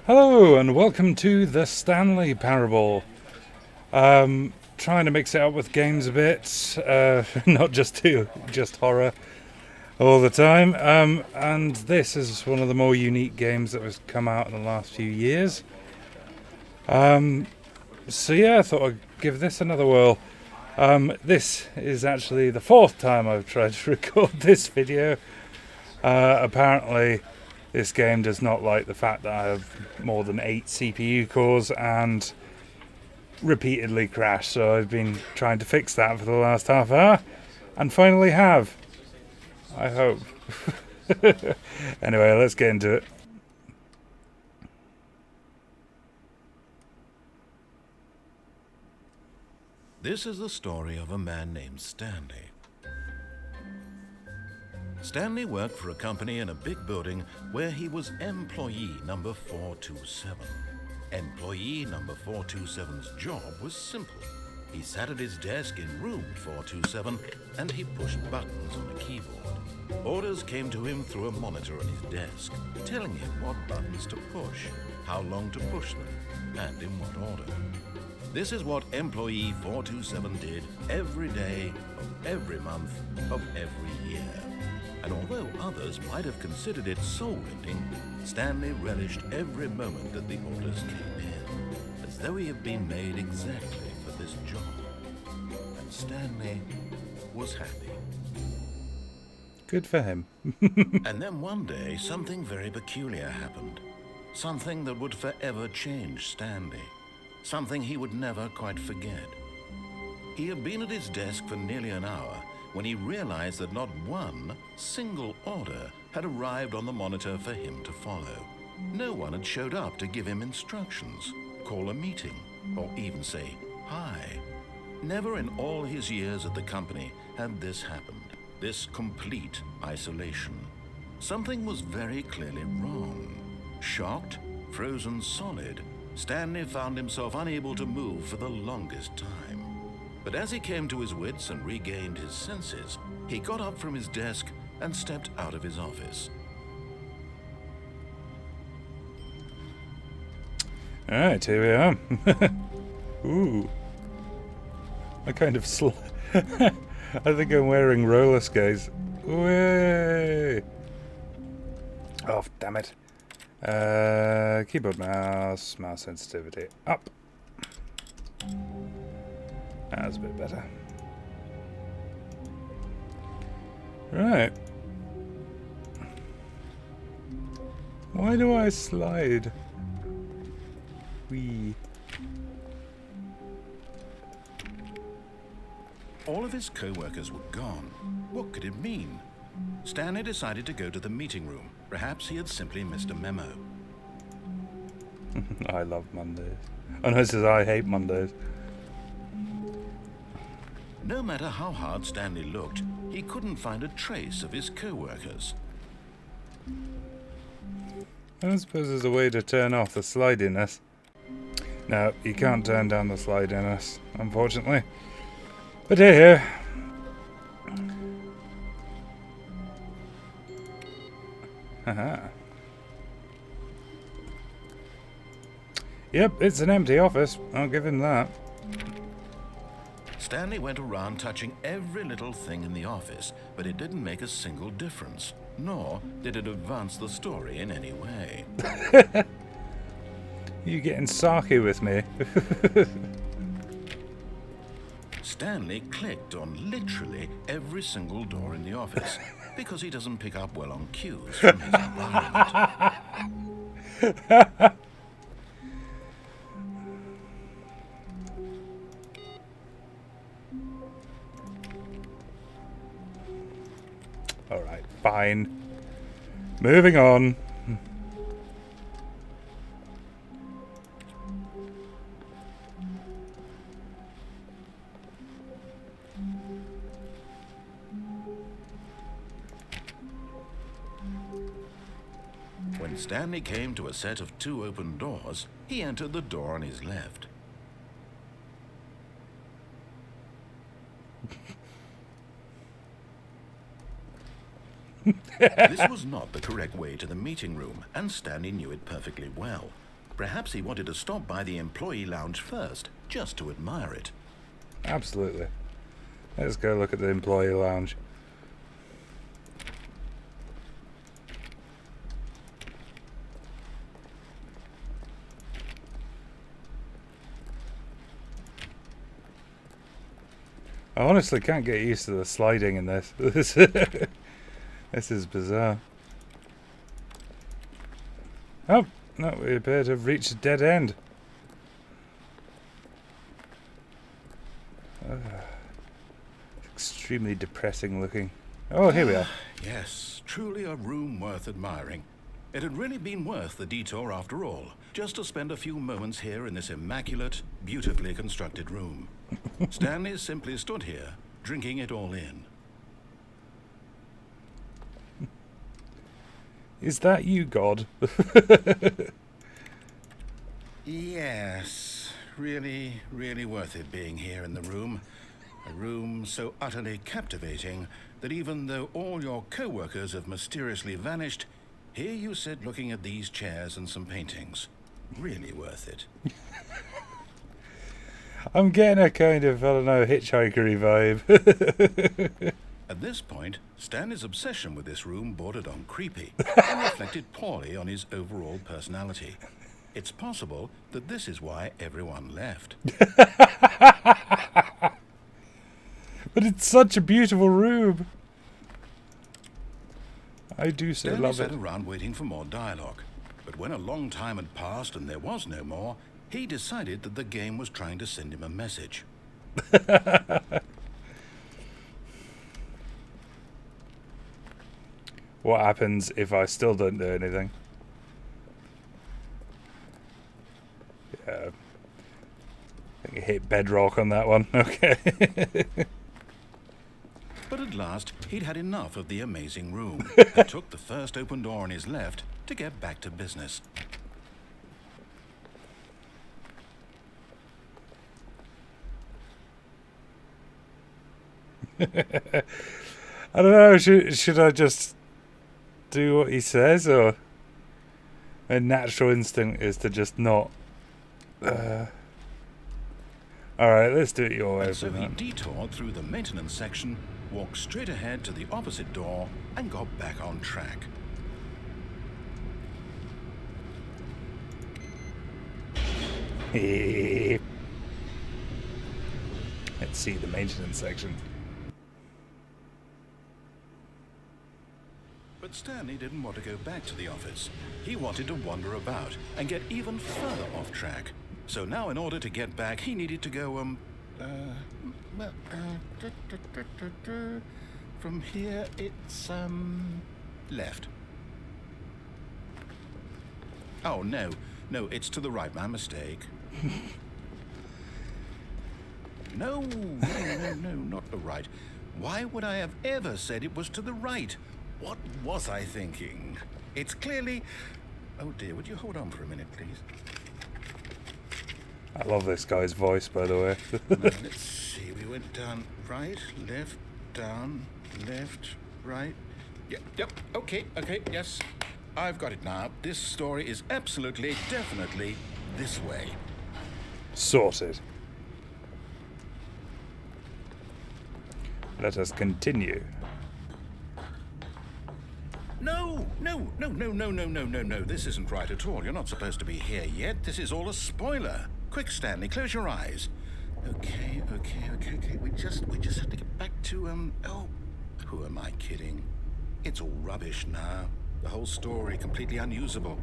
Hello and welcome to the Stanley Parable. Trying to mix it up with games a bit, not just horror all the time. And this is one of the more unique games that has come out in the last few years. So yeah, I thought I'd give this another whirl. This is actually the fourth time I've tried to record this video. Apparently this game does not like the fact that I have more than 8 CPU cores and repeatedly crash, so I've been trying to fix that for the last half hour and finally have, I hope. Anyway, let's get into it. This is the story of a man named Stanley. Stanley worked for a company in a big building where he was employee number 427. Employee number 427's job was simple. He sat at his desk in room 427 and he pushed buttons on a keyboard. Orders came to him through a monitor on his desk, telling him what buttons to push, how long to push them, and in what order. This is what employee 427 did every day of every month of every year. And although others might have considered it soul-rending, Stanley relished every moment that the orders came in, as though he had been made exactly for this job. And Stanley was happy. Good for him. And then one day, something very peculiar happened. Something that would forever change Stanley. Something he would never quite forget. He had been at his desk for nearly an hour when he realized that not one single order had arrived on the monitor for him to follow. No one had showed up to give him instructions, call a meeting, or even say hi. Never in all his years at the company had this happened, this complete isolation. Something was very clearly wrong. Shocked, frozen solid, Stanley found himself unable to move for the longest time. But as he came to his wits and regained his senses, he got up from his desk and stepped out of his office. Alright, here we are. Ooh. I kind of I think I'm wearing roller skates. Way. Oh, damn it. Keyboard, mouse sensitivity up. That's a bit better. Right. Why do I slide? Wee. All of his co-workers were gone. What could it mean? Stanley decided to go to the meeting room. Perhaps he had simply missed a memo. I love Mondays. Oh no, it says I hate Mondays. No matter how hard Stanley looked, he couldn't find a trace of his co-workers. I don't suppose there's a way to turn off the slidiness. No, you can't turn down the slidiness, unfortunately. But here. Haha. Yep, it's an empty office. I'll give him that. Stanley went around touching every little thing in the office, but it didn't make a single difference, nor did it advance the story in any way. You getting sarky with me? Stanley clicked on literally every single door in the office, because he doesn't pick up well on cues from his environment. Alright, fine. Moving on. When Stanley came to a set of 2 open doors, he entered the door on his left. This was not the correct way to the meeting room, and Stanley knew it perfectly well. Perhaps he wanted to stop by the employee lounge first, just to admire it. Absolutely. Let's go look at the employee lounge. I honestly can't get used to the sliding in this. This is bizarre. Oh, no, we appear to have reached a dead end. Extremely depressing looking. Oh, here we are. Yes, truly a room worth admiring. It had really been worth the detour after all, just to spend a few moments here in this immaculate, beautifully constructed room. Stanley simply stood here, drinking it all in. Is that you, God? Yes, really, really worth it being here in the room. A room so utterly captivating that even though all your co-workers have mysteriously vanished, here you sit looking at these chairs and some paintings. Really worth it. I'm getting a kind of, I don't know, hitchhikery vibe. At this point, Stanley's obsession with this room bordered on creepy and reflected poorly on his overall personality. It's possible that this is why everyone left. But it's such a beautiful room. I do so Stanley love sat it. around waiting for more dialogue. But when a long time had passed and there was no more, he decided that the game was trying to send him a message. What happens if I still don't do anything? Yeah. I think I hit bedrock on that one. Okay. But at last, he'd had enough of the amazing room and took the first open door on his left to get back to business. I don't know, should I just do what he says, or my natural instinct is to just not alright, let's do it your way. And so he detoured through the maintenance section, walked straight ahead to the opposite door, and got back on track. Let's see the maintenance section. But Stanley didn't want to go back to the office. He wanted to wander about and get even further off track. So now in order to get back, he needed to go, from here it's, left. Oh, no, it's to the right, my mistake. No, not the right. Why would I have ever said it was to the right? What was I thinking? It's clearly... Oh dear, would you hold on for a minute, please? I love this guy's voice, by the way. Now, let's see, we went down, right, left, down, left, right. Yep, okay, yes. I've got it now. This story is absolutely, definitely this way. Sorted. Let us continue. No. This isn't right at all. You're not supposed to be here yet. This is all a spoiler. Quick, Stanley, close your eyes. Okay. We just have to get back to, oh, who am I kidding? It's all rubbish now. The whole story completely unusable.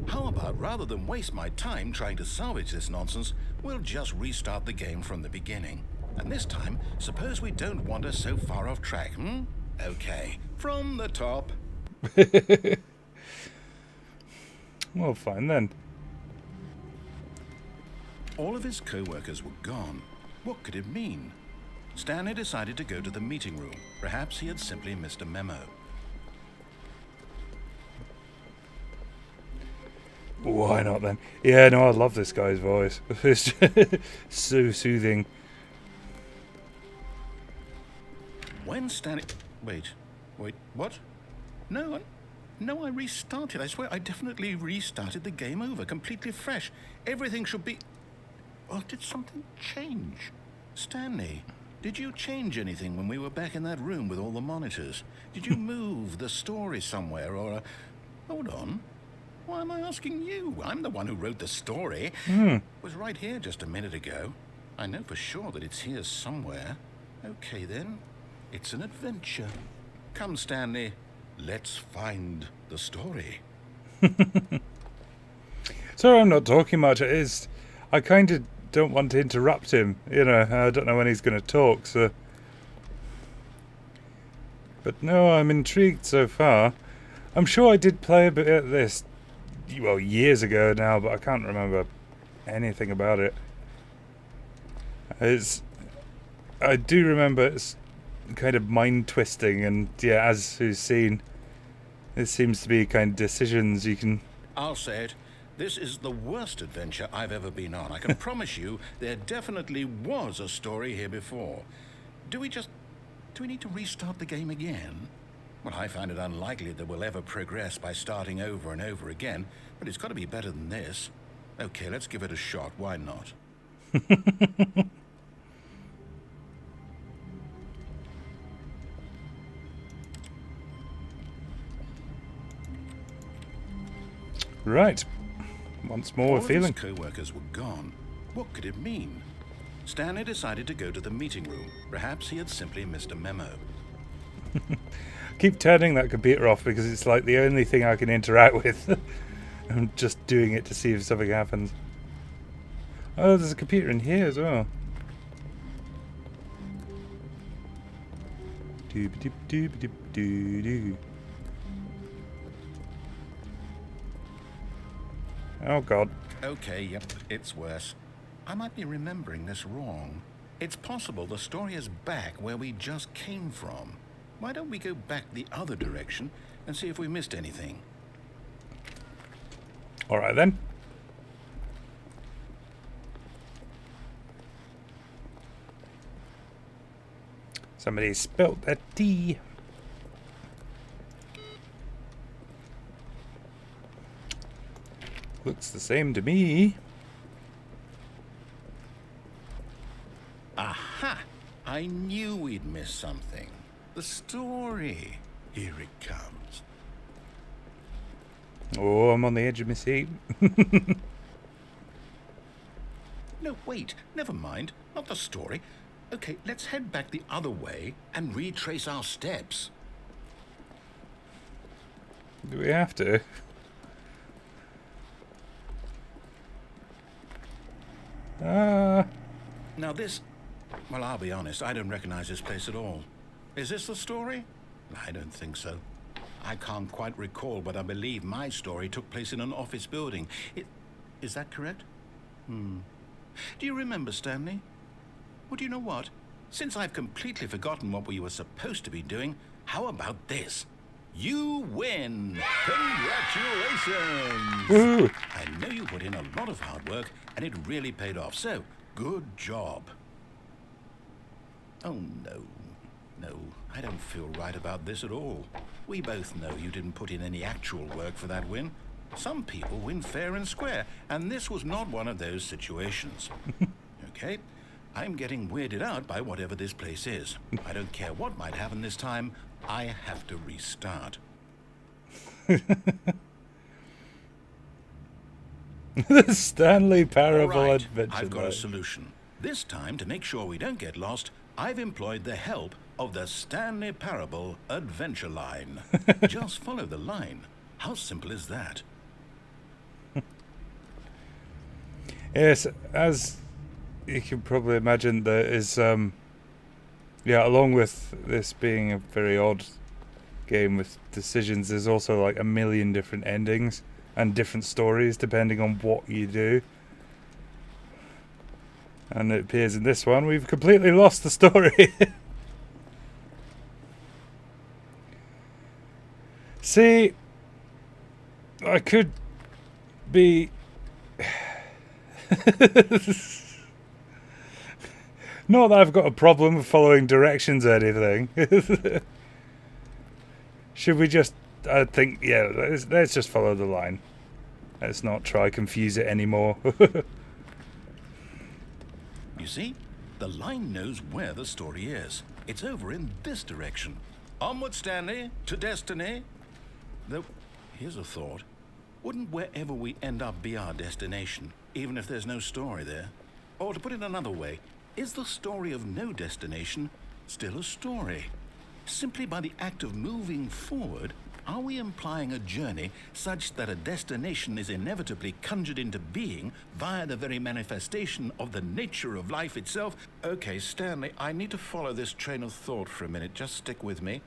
How about, rather than waste my time trying to salvage this nonsense, we'll just restart the game from the beginning. And this time, suppose we don't wander so far off track, Okay, from the top. Well, fine then. All of his co-workers were gone. What could it mean? Stanley decided to go to the meeting room. Perhaps he had simply missed a memo. Why not then? Yeah, no, I love this guy's voice. It's so soothing. When Stanley... Wait, what? No, No, I restarted. I swear I definitely restarted the game over, completely fresh. Everything should be... Well, did something change? Stanley, did you change anything when we were back in that room with all the monitors? Did you move the story somewhere or... Hold on. Why am I asking you? I'm the one who wrote the story. It was right here just a minute ago. I know for sure that it's here somewhere. Okay, then. It's an adventure. Come, Stanley. Let's find the story. Sorry, I'm not talking much. It is... I kind of don't want to interrupt him. You know, I don't know when he's going to talk, so... But no, I'm intrigued so far. I'm sure I did play a bit of this, well, years ago now, but I can't remember anything about it. I do remember it's kind of mind-twisting, and yeah, as who's seen, it seems to be kind of decisions you can... I'll say it. This is the worst adventure I've ever been on. I can promise you there definitely was a story here before. Do we need to restart the game again? Well, I find it unlikely that we'll ever progress by starting over and over again, but it's got to be better than this. Okay, let's give it a shot. Why not? Right. Once more, All feeling. of his co-workers were gone. What could it mean? Stanley decided to go to the meeting room. Perhaps he had simply missed a memo. Keep turning that computer off because it's like the only thing I can interact with. I'm just doing it to see if something happens. Oh, there's a computer in here as well. Doo-ba-doo-doo-ba-doo-doo-doo. Oh god. Okay, yep, it's worse. I might be remembering this wrong. It's possible the story is back where we just came from. Why don't we go back the other direction and see if we missed anything? Alright then. Somebody spilt their tea. Looks the same to me. Aha! I knew we'd miss something. The story. Here it comes. Oh, I'm on the edge of my seat. No, wait. Never mind. Not the story. Okay, let's head back the other way and retrace our steps. Do we have to? Now this... Well, I'll be honest, I don't recognize this place at all. Is this the story? I don't think so. I can't quite recall, but I believe my story took place in an office building. Is that correct? Do you remember, Stanley? Well, do you know what? Since I've completely forgotten what we were supposed to be doing, how about this? You win! Congratulations! Woo! I know you put in a lot of hard work, and it really paid off, so good job. Oh, no. No, I don't feel right about this at all. We both know you didn't put in any actual work for that win. Some people win fair and square, and this was not one of those situations. Okay? I'm getting weirded out by whatever this place is. I don't care what might happen this time. I have to restart. The Stanley Parable All right, Adventure. I've got a solution. This time, to make sure we don't get lost, I've employed the help of the Stanley Parable Adventure Line. Just follow the line. How simple is that? Yes, as you can probably imagine, there is, yeah, along with this being a very odd game with decisions, there's also like a million different endings and different stories depending on what you do. And it appears in this one we've completely lost the story. See, I could be... Not that I've got a problem with following directions or anything. Should we just I think, yeah, let's just follow the line. Let's not try confuse it anymore. You see, the line knows where the story is. It's over in this direction. Onward, Stanley, to destiny. Though, here's a thought. Wouldn't wherever we end up be our destination, even if there's no story there? Or to put it another way, is the story of no destination still a story? Simply by the act of moving forward, are we implying a journey such that a destination is inevitably conjured into being via the very manifestation of the nature of life itself? Okay, Stanley, I need to follow this train of thought for a minute. Just stick with me.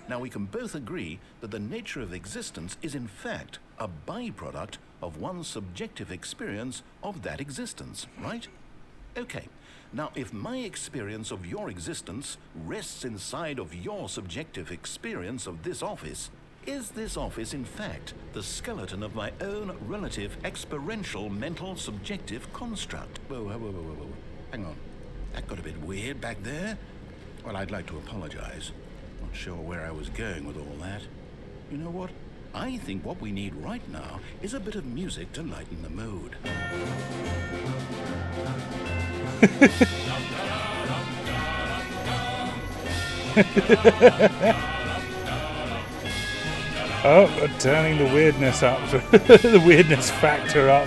Now, we can both agree that the nature of existence is in fact a byproduct of one's subjective experience of that existence, right? Okay. Now, if my experience of your existence rests inside of your subjective experience of this office, is this office, in fact, the skeleton of my own relative experiential mental subjective construct? Whoa. Hang on. That got a bit weird back there. Well, I'd like to apologize. Not sure where I was going with all that. You know what? I think what we need right now is a bit of music to lighten the mood. Oh, we're turning the weirdness up, the weirdness factor up.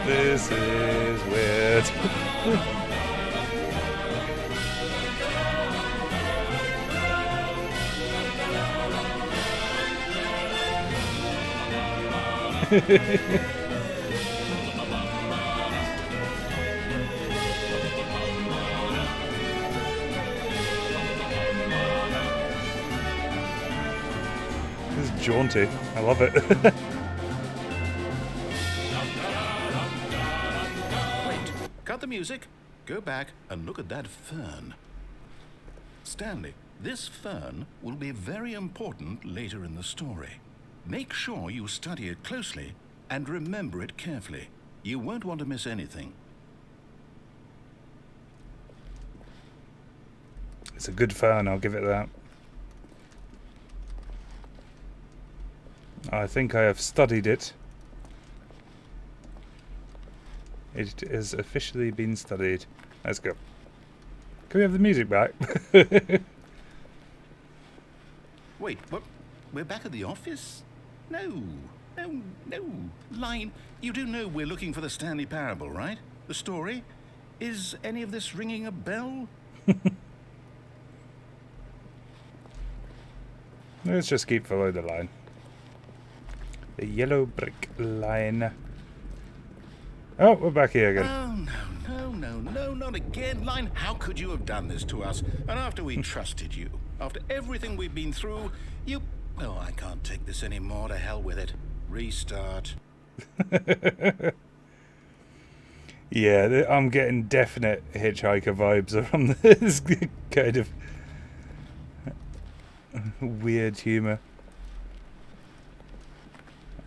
This is weird. This is jaunty. I love it. Wait, cut the music. Go back and look at that fern. Stanley, this fern will be very important later in the story. Make sure you study it closely and remember it carefully. You won't want to miss anything. It's a good fern, I'll give it that. I think I have studied it. It has officially been studied. Let's go. Can we have the music back? Wait, what? We're back at the office? No. Line, you do know we're looking for the Stanley Parable, right? The story? Is any of this ringing a bell? Let's just keep following the line. The yellow brick line. Oh, we're back here again. Oh, no, not again. Line, how could you have done this to us? And after we trusted you, after everything we've been through, you... Oh, I can't take this anymore. To hell with it. Restart. Yeah, I'm getting definite hitchhiker vibes from this kind of weird humour.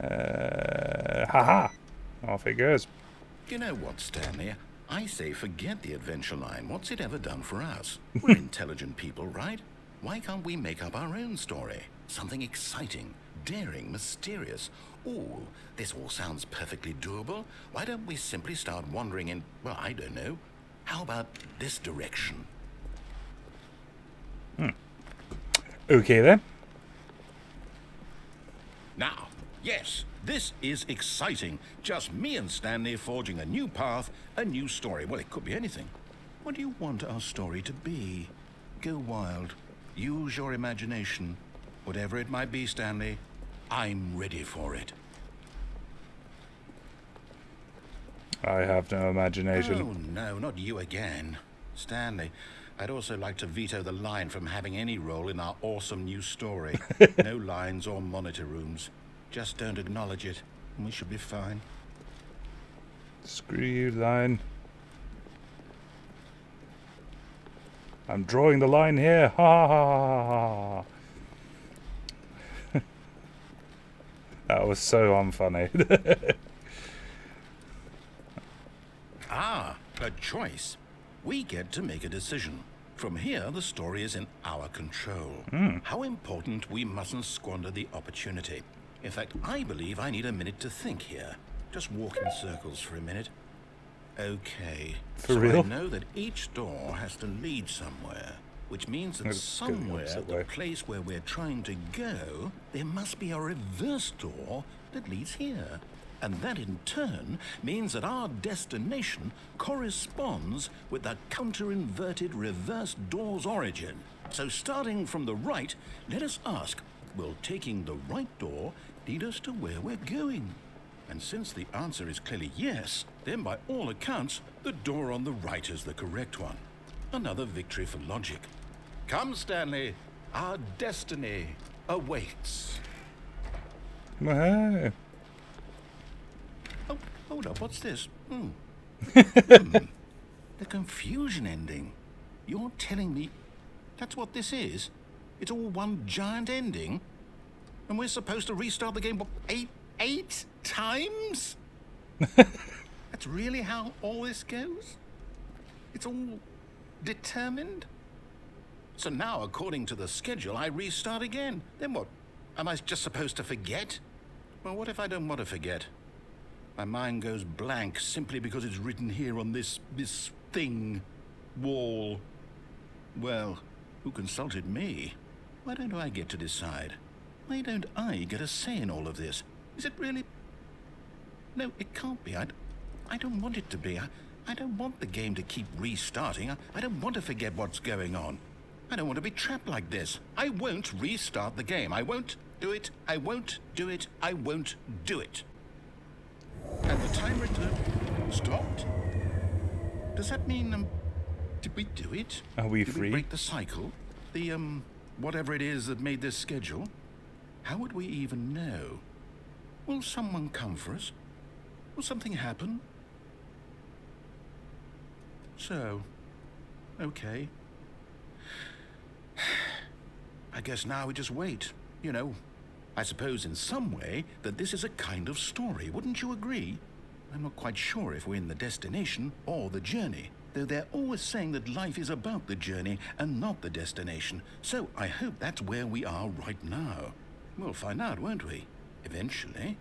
Haha! Off it goes. You know what, Stanley? I say forget the adventure line. What's it ever done for us? We're intelligent people, right? Why can't we make up our own story? Something exciting, daring, mysterious. Ooh, this all sounds perfectly doable. Why don't we simply start wandering in, well, I don't know. How about this direction? Okay then. Now, yes, this is exciting. Just me and Stanley forging a new path, a new story. Well, it could be anything. What do you want our story to be? Go wild. Use your imagination. Whatever it might be, Stanley, I'm ready for it. I have no imagination. Oh, no, not you again. Stanley, I'd also like to veto the line from having any role in our awesome new story. No lines or monitor rooms. Just don't acknowledge it, and we should be fine. Screw you, line. I'm drawing the line here. Ha ha ha ha. That was so unfunny. Ah, a choice. We get to make a decision. From here, the story is in our control. How important we mustn't squander the opportunity. In fact, I believe I need a minute to think here. Just walk in circles for a minute. Okay. For so real? I know that each door has to lead somewhere, which means that somewhere, the place where we're trying to go, there must be a reverse door that leads here. And that in turn means that our destination corresponds with the counter-inverted reverse door's origin. So starting from the right, let us ask, will taking the right door lead us to where we're going? And since the answer is clearly yes, then by all accounts, the door on the right is the correct one. Another victory for logic. Come, Stanley, our destiny awaits. Wow. Oh, hold up, what's this? The confusion ending. You're telling me that's what this is? It's all one giant ending? And we're supposed to restart the game, what, eight times? That's really how all this goes? It's all determined? So now, according to the schedule, I restart again. Then what? Am I just supposed to forget? Well, what if I don't want to forget? My mind goes blank simply because it's written here on this thing, wall. Well, who consulted me? Why don't I get to decide? Why don't I get a say in all of this? Is it really? No, it can't be. I don't want it to be. I don't want the game to keep restarting. I don't want to forget what's going on. I don't want to be trapped like this. I won't restart the game. I won't do it. I won't do it. I won't do it. And the timer stopped? Does that mean, did we do it? Are we Did free? we break the cycle? The, whatever it is that made this schedule? How would we even know? Will someone come for us? Will something happen? So, okay. I guess now we just wait, you know. I suppose in some way that this is a kind of story, wouldn't you agree? I'm not quite sure if we're in the destination or the journey, though they're always saying that life is about the journey and not the destination, so I hope that's where we are right now. We'll find out, won't we? Eventually.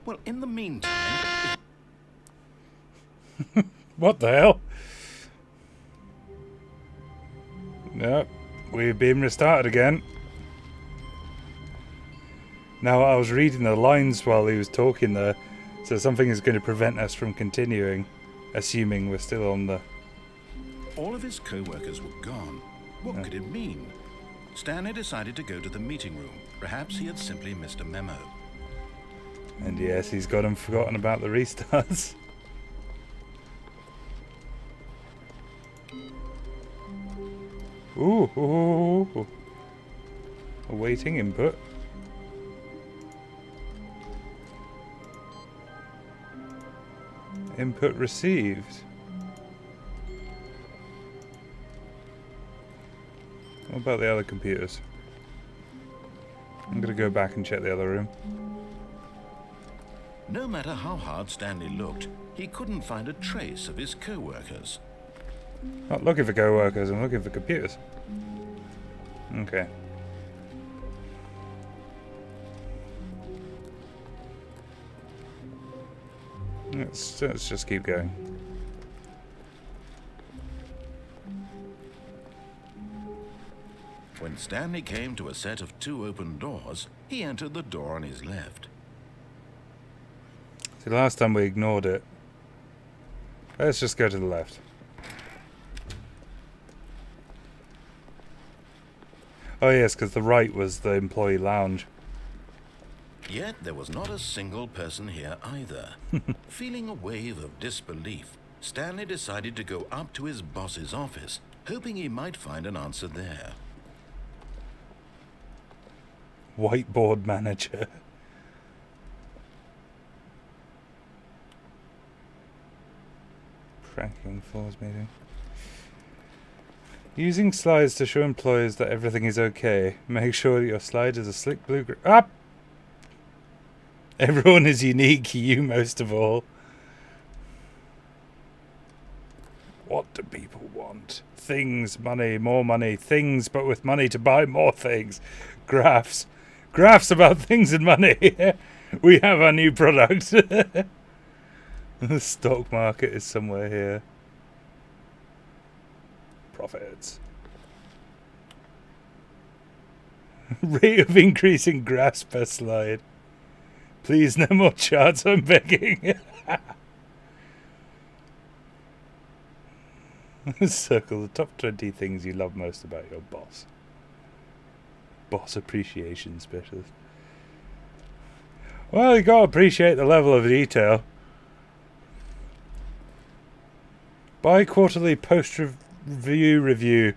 Well, in the meantime... What the hell? No, we've been restarted again. Now, I was reading the lines while he was talking there, so something is going to prevent us from continuing, assuming we're still on the... All of his co-workers were gone. What could it mean? Stanley decided to go to the meeting room. Perhaps he had simply missed a memo. And yes, he's got and forgotten about the restarts. Ooh. Awaiting input. Input received. What about the other computers? I'm gonna go back and check the other room. No matter how hard Stanley looked, he couldn't find a trace of his co-workers. Not looking for co-workers, I'm looking for computers. Okay. Let's just keep going. When Stanley came to a set of 2 open doors, he entered the door on his left. See, last time we ignored it. Let's just go to the left. Oh yes, because the right was the employee lounge. Yet there was not a single person here either. Feeling a wave of disbelief, Stanley decided to go up to his boss's office, hoping he might find an answer there. Whiteboard manager. Tracking floors meeting. Using slides to show employees that everything is okay. Make sure that your slide is a slick blue... Up! Everyone is unique, you most of all. What do people want? things, money, more money, things, but with money to buy more things. Graphs. Graphs about things and money. We have our new product. The stock market is somewhere here. Profits. Rate of increase in graphs per slide. Please, no more charts, I'm begging. Circle the top 20 things you love most about your boss. Boss appreciation specialist. Well, you gotta appreciate the level of detail. Bi-quarterly post-review.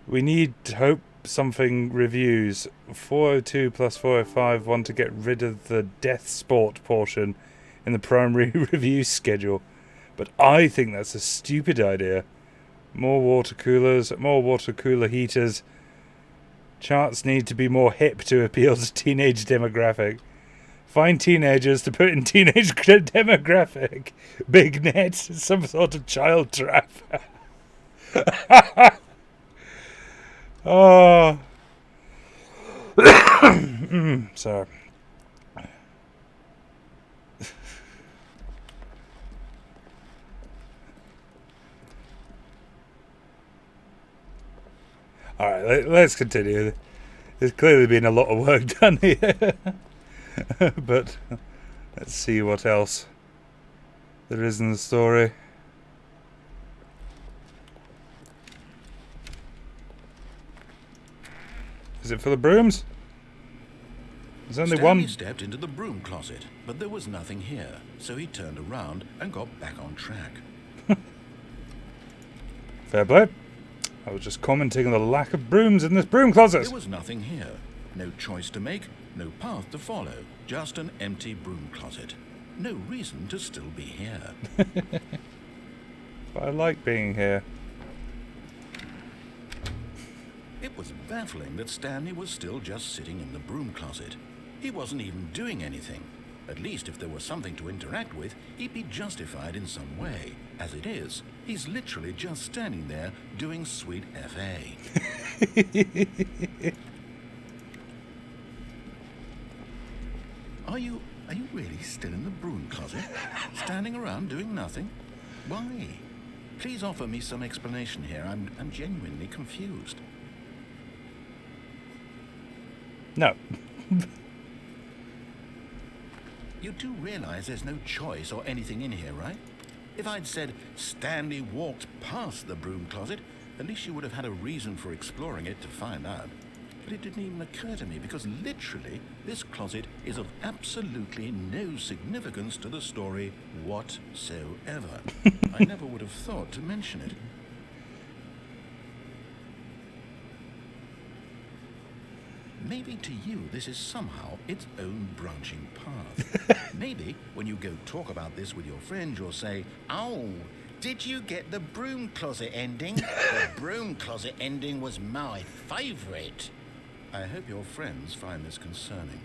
We need hope something reviews. 402 plus 405 want to get rid of the death sport portion in the primary review schedule. But I think that's a stupid idea. More water coolers, more water cooler heaters. Charts need to be more hip to appeal to teenage demographic. Find teenagers to put in teenage demographic. Big net, some sort of child trap. Oh. Sorry. Alright, let's continue. There's clearly been a lot of work done here. But let's see what else there is in the story. Is it for the brooms? There's only Stanley one. stepped into the broom closet, but there was nothing here, so he turned around and got back on track. Fair play. I was just commenting on the lack of brooms in this broom closet. There was nothing here. No choice to make, no path to follow, just an empty broom closet. No reason to still be here. But I like being here. It was baffling that Stanley was still just sitting in the broom closet. He wasn't even doing anything. At least if there was something to interact with, he'd be justified in some way. As it is, he's literally just standing there doing sweet FA. Are you really still in the broom closet? Standing around doing nothing? Why? Please offer me some explanation here. I'm genuinely confused. No. You do realize there's no choice or anything in here, right? If I'd said Stanley walked past the broom closet, at least you would have had a reason for exploring it to find out. But it didn't even occur to me because literally this closet is of absolutely no significance to the story whatsoever. I never would have thought to mention it. Maybe to you this is somehow its own branching path. Maybe when you go talk about this with your friend you'll say, "Oh, did you get the broom closet ending? The broom closet ending was my favourite." I hope your friends find this concerning.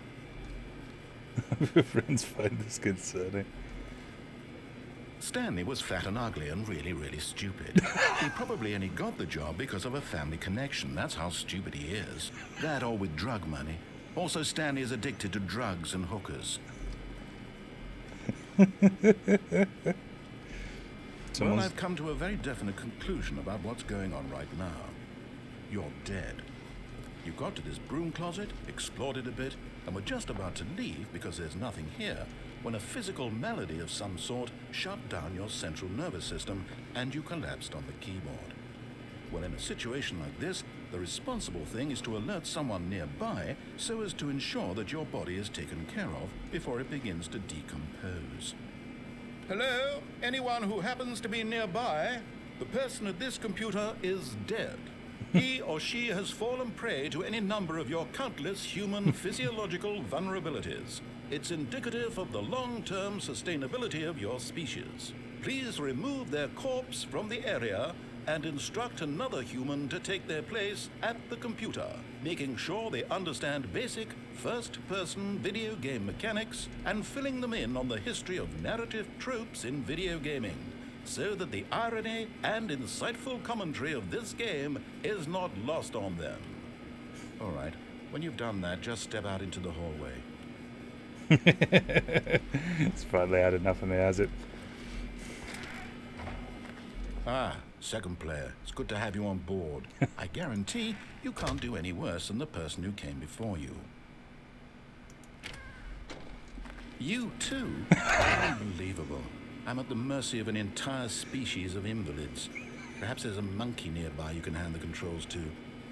Your friends find this concerning. Stanley was fat and ugly and really, really stupid. He probably only got the job because of a family connection. That's how stupid he is. That or with drug money. Also, Stanley is addicted to drugs and hookers. Well, I've come to a very definite conclusion about what's going on right now. You're dead. You got to this broom closet, explored it a bit, and were just about to leave because there's nothing here, when a physical malady of some sort shut down your central nervous system and you collapsed on the keyboard. Well, in a situation like this, the responsible thing is to alert someone nearby so as to ensure that your body is taken care of before it begins to decompose. Hello? Anyone who happens to be nearby? The person at this computer is dead. He or she has fallen prey to any number of your countless human physiological vulnerabilities. It's indicative of the long-term sustainability of your species. Please remove their corpse from the area and instruct another human to take their place at the computer, making sure they understand basic first-person video game mechanics and filling them in on the history of narrative tropes in video gaming. so that the irony and insightful commentary of this game is not lost on them. All right, when you've done that, just step out into the hallway. It's finally had enough and he has it. Ah, second player. It's good to have you on board. I guarantee you can't do any worse than the person who came before you. You too? Unbelievable. I'm at the mercy of an entire species of invalids. Perhaps there's a monkey nearby you can hand the controls to.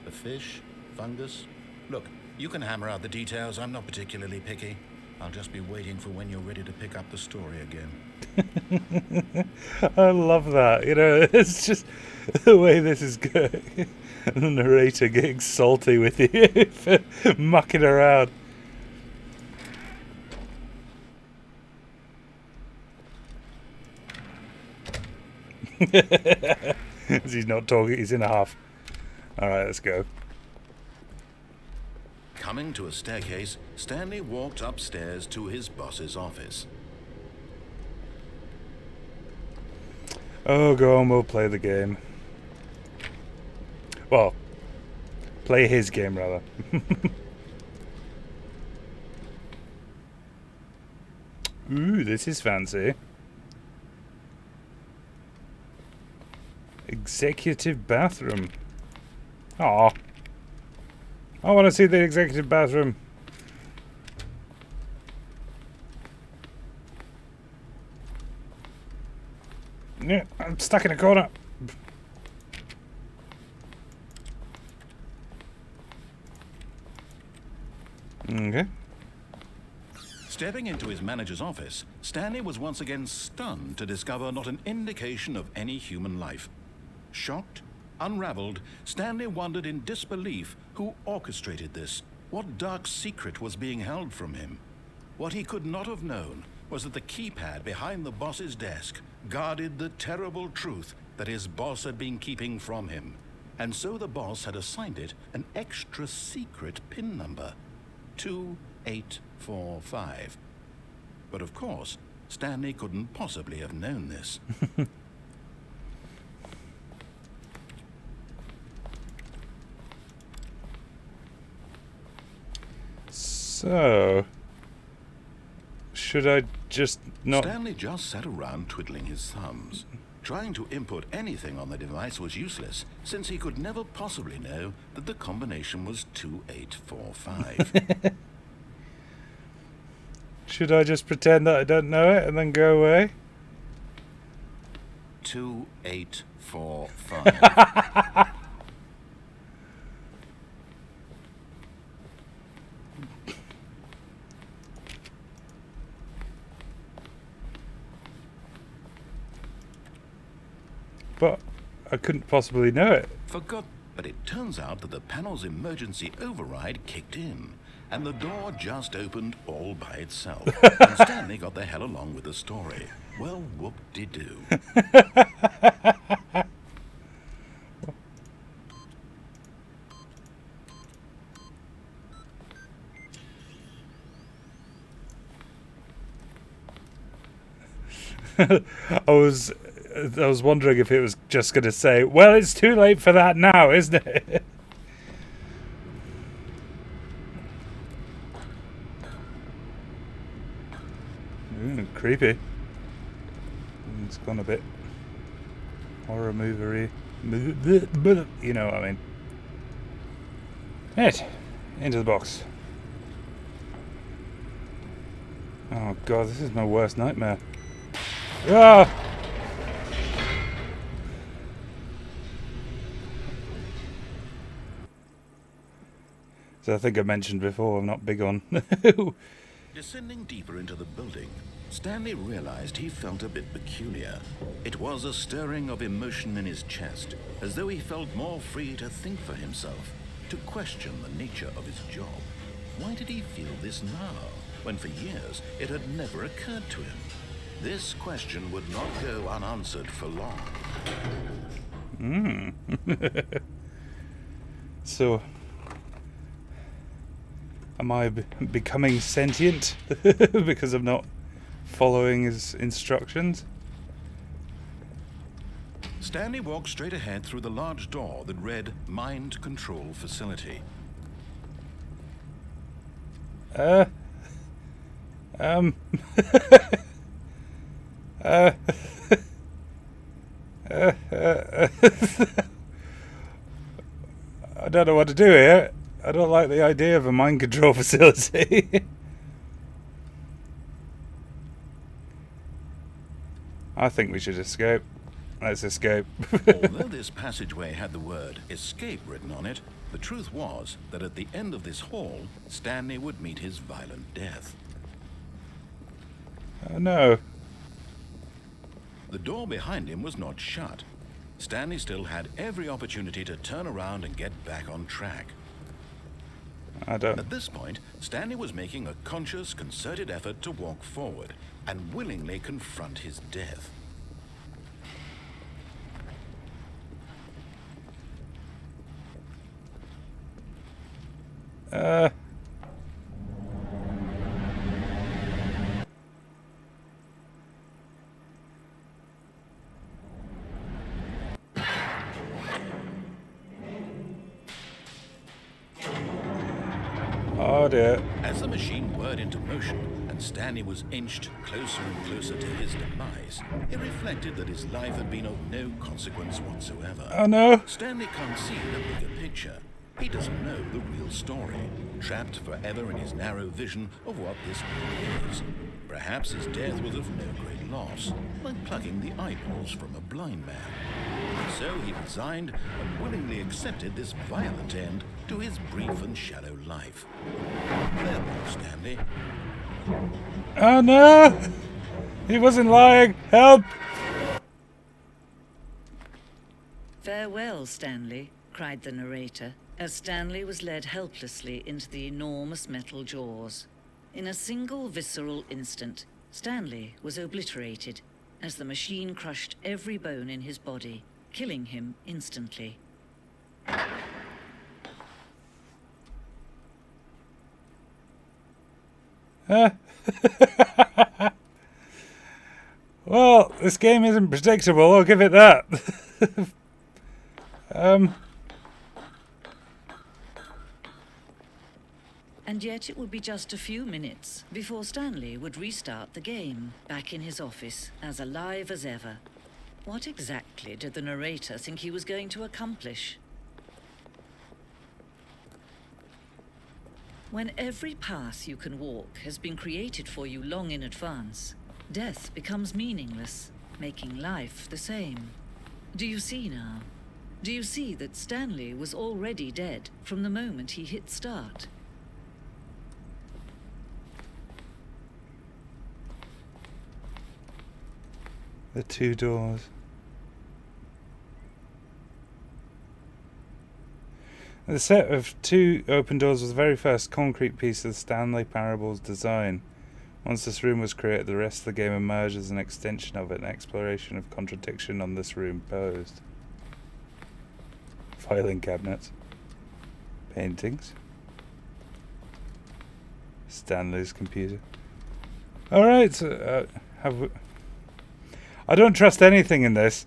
A fish? Fungus? Look, you can hammer out the details. I'm not particularly picky. I'll just be waiting for when you're ready to pick up the story again. I love that. You know, it's just the way this is going. The narrator getting salty with you for mucking around. He's not talking, he's in a huff. Alright, let's go. Coming to a staircase, Stanley walked upstairs to his boss's office. Oh, go on, we'll play the game. Well, play his game, rather. Ooh, this is fancy. Executive bathroom. Aw. I want to see the executive bathroom. Yeah, I'm stuck in a corner. Okay. Stepping into his manager's office, Stanley was once again stunned to discover not an indication of any human life. Shocked, unraveled, Stanley wondered in disbelief who orchestrated this. What dark secret was being held from him? What he could not have known was that the keypad behind the boss's desk guarded the terrible truth that his boss had been keeping from him. And so the boss had assigned it an extra secret PIN number, 2845. But of course, Stanley couldn't possibly have known this. So, should I just not... Stanley just sat around twiddling his thumbs. Trying to input anything on the device was useless, since he could never possibly know that the combination was 2845. Should I just pretend that I don't know it and then go away? 2845. But I couldn't possibly know it. Forgot, but it turns out that the panel's emergency override kicked in, and the door just opened all by itself. And Stanley got the hell along with the story. Well, whoop-de-doo. I was wondering if it was just going to say, well, it's too late for that now, isn't it? Ooh, creepy. It's gone a bit horror movie-y. You know what I mean. Right, into the box. Oh god, this is my worst nightmare. Ah! So I think I mentioned before, I'm not big on. Descending deeper into the building, Stanley realized he felt a bit peculiar. It was a stirring of emotion in his chest, as though he felt more free to think for himself, to question the nature of his job. Why did he feel this now, when for years it had never occurred to him? This question would not go unanswered for long. So, am I becoming sentient because I'm not following his instructions? Stanley walked straight ahead through the large door that read Mind Control Facility. I don't know what to do here. I don't like the idea of a mind control facility. I think we should escape. Let's escape. Although this passageway had the word escape written on it, the truth was that at the end of this hall, Stanley would meet his violent death. Oh no. The door behind him was not shut. Stanley still had every opportunity to turn around and get back on track. At this point, Stanley was making a conscious, concerted effort to walk forward and willingly confront his death. Oh dear. As the machine whirred into motion and Stanley was inched closer and closer to his demise, he reflected that his life had been of no consequence whatsoever. Oh no. Stanley can't see the bigger picture. He doesn't know the real story, trapped forever in his narrow vision of what this world is. Perhaps his death was of no great loss, like plucking the eyeballs from a blind man. So he resigned and willingly accepted this violent end to his brief and shallow life. Farewell, Stanley. Oh no! He wasn't lying! Help! "Farewell, Stanley," cried the narrator, as Stanley was led helplessly into the enormous metal jaws. In a single visceral instant, Stanley was obliterated as the machine crushed every bone in his body, killing him instantly. Well, this game isn't predictable, I'll give it that. And yet it would be just a few minutes before Stanley would restart the game, back in his office, as alive as ever. What exactly did the narrator think he was going to accomplish? When every path you can walk has been created for you long in advance, death becomes meaningless, making life the same. Do you see now? Do you see that Stanley was already dead from the moment he hit start? The two doors. The set of two open doors was the very first concrete piece of Stanley Parable's design. Once this room was created, the rest of the game emerged as an extension of it, an exploration of contradiction on this room posed. Filing cabinets. Paintings. Stanley's computer. Alright, I don't trust anything in this.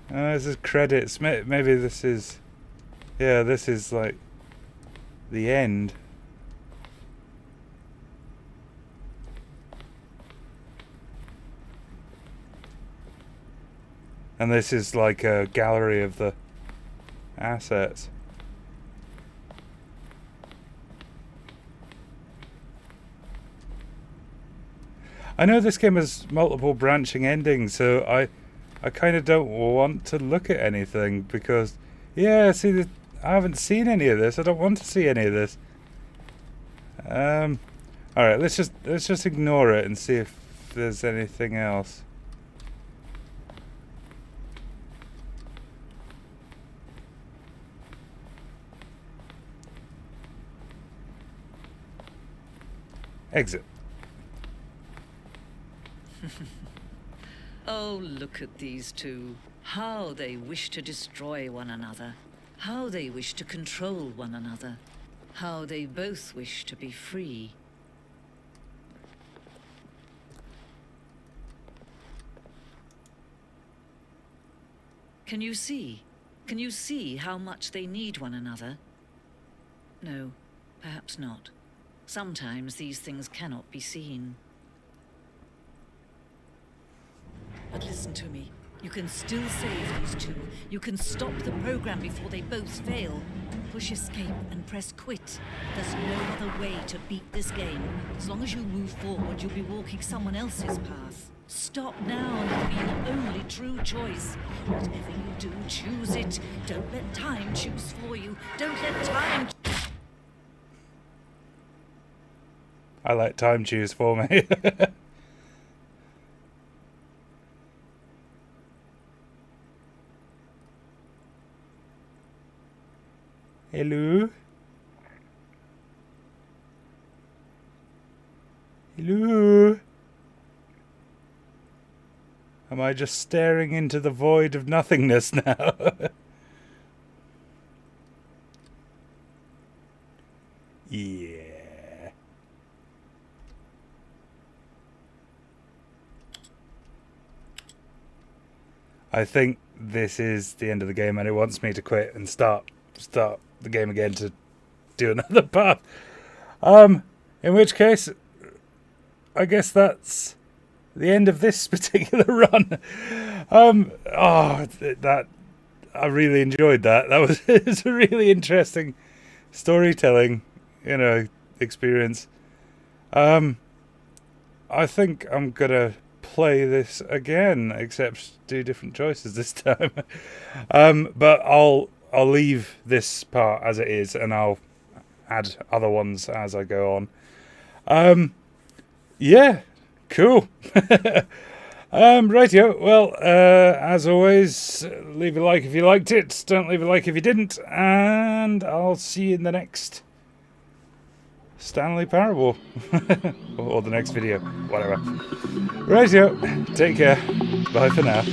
This is credits. Maybe this is... Yeah, this is like... the end. And this is like a gallery of the assets. I know this game has multiple branching endings, so I kind of don't want to look at anything because, yeah, see, I haven't seen any of this. I don't want to see any of this. All right, let's just ignore it and see if there's anything else. Exit. Oh, look at these two. How they wish to destroy one another. How they wish to control one another. How they both wish to be free. Can you see? Can you see how much they need one another? No, perhaps not. Sometimes these things cannot be seen. But listen to me. You can still save these two. You can stop the program before they both fail. Push escape and press quit. There's no other way to beat this game. As long as you move forward, you'll be walking someone else's path. Stop now and it'll be your only true choice. Whatever you do, choose it. Don't let time choose for you. Don't let time... I let time choose for me. Hello? Hello? Am I just staring into the void of nothingness now? Yeah. I think this is the end of the game and it wants me to quit and start the game again to do another path. In which case, I guess that's the end of this particular run. That I really enjoyed that. That was it's a really interesting storytelling, experience. I think I'm gonna play this again, except do different choices this time. But I'll leave this part as it is, and I'll add other ones as I go on. Yeah, cool. Rightio. Well, as always, leave a like if you liked it. Don't leave a like if you didn't, and I'll see you in the next Stanley Parable or the next video, whatever. Rightio. Take care. Bye for now.